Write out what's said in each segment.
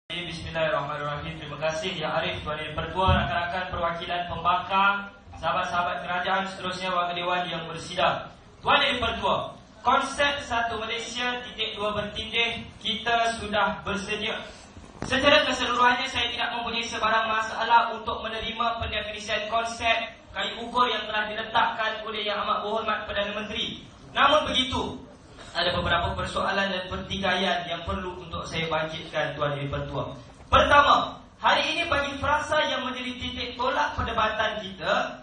Bismillahirrahmanirrahim. Terima kasih Yang Arif, Tuan Yang Pertua, rakan-rakan perwakilan pembangkang, sahabat-sahabat kerajaan, seterusnya warga dewan yang bersidang. Tuan Yang Pertua, konsep satu Malaysia .2 bertindih kita sudah bersedia. Secara keseluruhannya saya tidak mempunyai sebarang masalah untuk menerima pendefinisian konsep kayu ukur yang telah diletakkan oleh Yang Amat Berhormat Perdana Menteri. Namun begitu, ada beberapa persoalan dan pertikaian yang perlu untuk saya bangkitkan, Tuan Yang Pertua. Pertama, hari ini bagi frasa yang menjadi titik tolak perdebatan kita,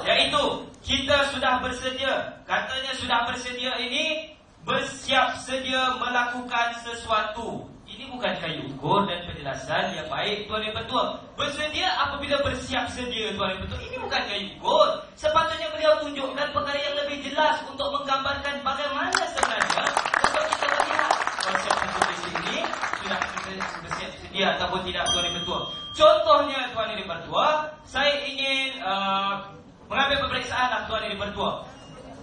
iaitu kita sudah bersedia. Katanya sudah bersedia ini bersiap sedia melakukan sesuatu. Ini bukan kayu ukur dan penjelasan yang baik, Tuan Yang Pertua. Bersedia apabila bersiap sedia, Tuan Yang Pertua. Ini bukan kayu ukur. Sepatutnya beliau tunjukkan perkara yang lebih jelas untuk menggambarkan bagaimana sebenarnya untuk kita melihat konsep konstitusi ini sudah kita bersiap sedia ataupun tidak, Tuan Yang Pertua. Contohnya, Tuan Yang Pertua, saya ingin mengambil peperiksaan, Tuan Yang Pertua.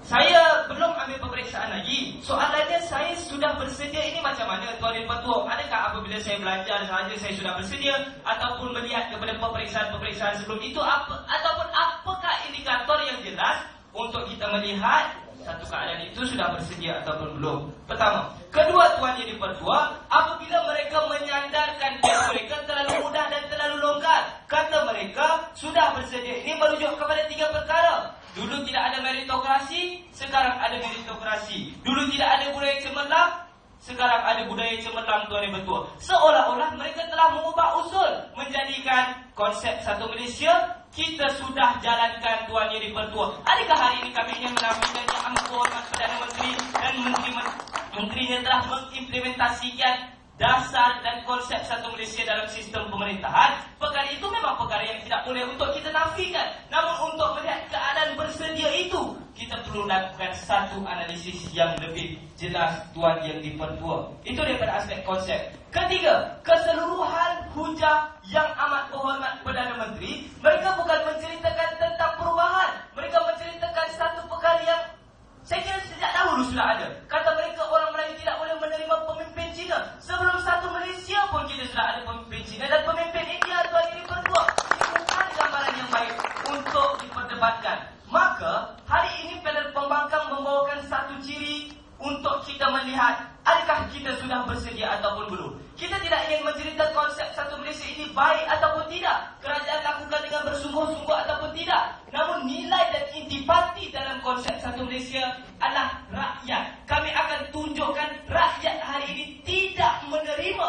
Saya belum ambil peperiksaan lagi. Soalannya, saya sudah bersedia ini macam mana, Tuan Yang Pertua? Adakah apabila saya belajar sahaja saya sudah bersedia, ataupun melihat kepada peperiksaan-peperiksaan sebelum itu, ataupun apakah indikator yang jelas untuk kita melihat satu keadaan itu sudah bersedia ataupun belum? Pertama. Kedua, Tuan Yang Pertua, apabila mereka menyandarkan pihak mereka terlalu mudah dan terlalu longgar, kata mereka sudah bersedia ini merujuk kepada 3 perkara. Dulu tidak ada meritokrasi, sekarang ada meritokrasi. Dulu tidak ada budaya cemerlang, sekarang ada budaya cemerlang, Tuan Yang Pertua. Seolah-olah mereka telah mengubah usul, menjadikan konsep satu Malaysia kita sudah jalankan, Tuan Yang Pertua. Adakah hari ini kami ingin menafikan Yang Amat Berhormat Perdana Menteri dan menterinya telah mengimplementasikan dasar dan konsep satu Malaysia dalam sistem pemerintahan? Perkara itu memang perkara yang tidak boleh untuk kita nafikan. Namun untuk melihat keadaan bersedia itu, kita perlu lakukan satu analisis yang lebih jelas, Tuan Yang Pertua. Itu daripada aspek konsep. Ketiga, keseluruhan hujah Yang Amat Berhormat Perdana Menteri, mereka bukan menceritakan tentang perubahan. Mereka menceritakan satu perkara yang saya kira sejak dahulu sudah ada. Kata mereka orang Melayu tidak boleh menerima pemimpin Cina. Sebelum satu Malaysia pun kita sudah ada pemimpin Cina dan pemimpin India, Tuan Yang Pertua. Ini bukan gambaran yang baik untuk diperdebatkan. Maka hari ini panel pembangkang membawakan satu ciri untuk kita melihat adakah kita sudah bersedia ataupun belum. Kita tidak ingin mencerita konsep satu Malaysia ini baik ataupun tidak, kerajaan lakukan dengan bersungguh-sungguh ataupun tidak. Namun nilai dan intipati dalam konsep satu Malaysia adalah rakyat. Kami akan tunjukkan rakyat hari ini tidak menerima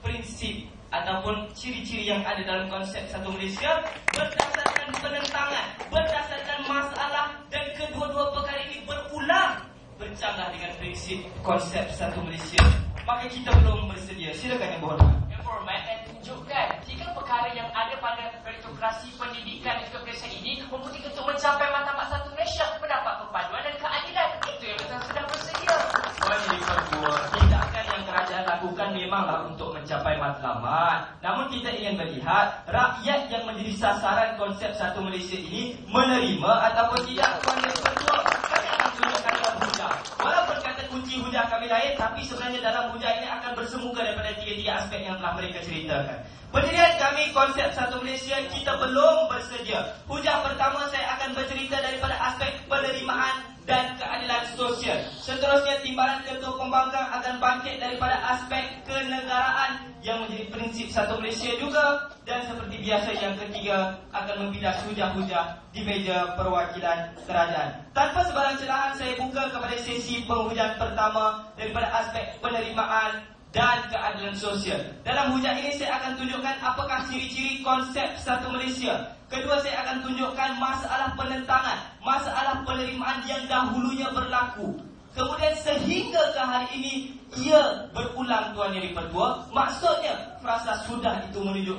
prinsip ataupun ciri-ciri yang ada dalam konsep satu Malaysia berdasarkan penentangan, berdasarkan masalah, dan kedua-dua perkara ini berulang bercanggah dengan prinsip konsep satu Malaysia. Maka kita belum bersedia. Silakan Yang Berhormat. Yang Berhormat, dan tunjukkan jika perkara yang ada pada meritokrasi pendidikan dan juga pendidikan ini membuktikan untuk mencapai matlamat satu Malaysia, mendapat perpaduan dan keadilan. Itu yang kita sudah bersedia. Tuan Yang Pertua, tindakan yang kerajaan lakukan memanglah untuk mencapai matlamat. Namun kita ingin melihat rakyat yang menjadi sasaran konsep satu Malaysia ini menerima ataupun tidak, Tuan Yang Pertua. Kami akan tunjukkan dalam hujah. Walaupun kata kunci hujah kami lain, tapi sebenarnya dalam hujah ini akan bersemuka daripada 3 aspek yang telah mereka ceritakan. Pendirian kami konsep satu Malaysia kita belum bersedia. Hujah pertama saya akan bercerita daripada aspek penerimaan dan keadilan sosial. Seterusnya timbalan ketua pembangkang akan bangkit daripada aspek kenegaraan yang menjadi prinsip satu Malaysia juga. Dan seperti biasa yang ketiga akan membidas hujah-hujah di meja perwakilan kerajaan. Tanpa sebarang celahan saya buka kepada sesi penghujan pertama daripada aspek penerimaan dan keadilan sosial. Dalam hujah ini saya akan tunjukkan apakah ciri-ciri konsep satu Malaysia. Kedua, saya akan tunjukkan masalah penentangan, masalah penerimaan yang dahulunya berlaku. Kemudian sehingga ke hari ini ia berulang, Tuan Yang Pertua. Maksudnya frasa sudah itu menunjuk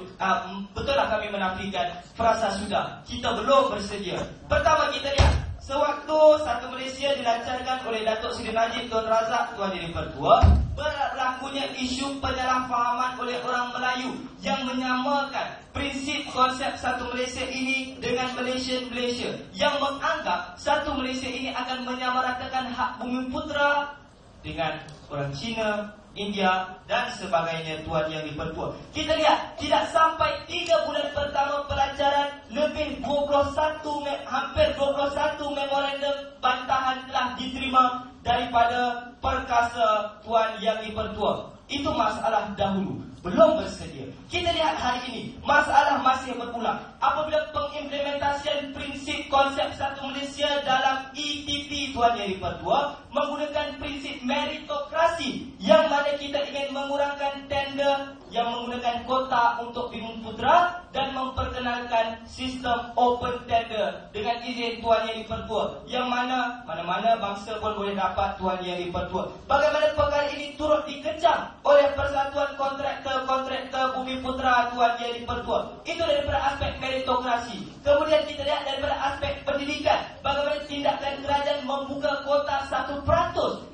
betullah kami menafikan frasa sudah. Kita belum bersedia. Pertama kita lihat sewaktu satu Malaysia dilancarkan oleh Datuk Seri Najib Tun Razak, Tuan Yang Pertua, berlakunya isu penyalahfahaman oleh orang Melayu yang menyamakan prinsip konsep satu Malaysia ini dengan Malaysian Malaysia, yang menganggap satu Malaysia ini akan menyamaratakan hak bumi putra dengan orang Cina, India dan sebagainya, Tuan Yang di-Pertua. Kita lihat, tidak sampai 3 bulan pertama pelajaran, lebih 21, hampir 21 memorandum bantahan telah diterima daripada perkasa Tuan Yang di-Pertua. Itu masalah dahulu, belum bersedia. Kita lihat hari ini, masalah masih berulang. Apabila pengimplementasian prinsip konsep satu Malaysia dalam ETP Tuan Yang di-Pertua menggunakan prinsip meritokrasi, yang mana kita ingin mengurangkan tender yang menggunakan kota untuk Bumiputera dan memperkenalkan sistem open tender dengan izin Tuan Yang di-Pertua, yang mana-mana bangsa pun boleh dapat Tuan Yang di-Pertua. Bagaimana perkara ini turut dikecam oleh Persatuan Kontraktor Bumiputera Tuan Yang di-Pertua. Itu daripada aspek meritokrasi. Kemudian kita lihat daripada aspek pendidikan, bagaimana tindakan kerajaan membuka kota 1%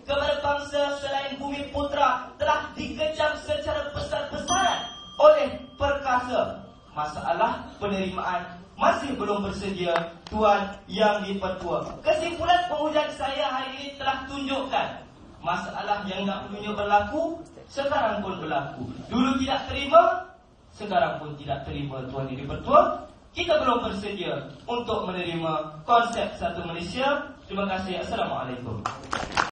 kepada bangsa selain Bumiputera telah dikecam secara besar-besaran oleh perkasa. Masalah penerimaan masih belum bersedia Tuan Yang di-Pertua. Kesimpulan penghujang saya hari ini telah tunjukkan masalah yang dahulunya berlaku, sekarang pun berlaku. Dulu tidak terima, sekarang pun tidak terima Tuan Yang di-Pertua. Kita belum bersedia untuk menerima konsep satu Malaysia. Terima kasih. Assalamualaikum.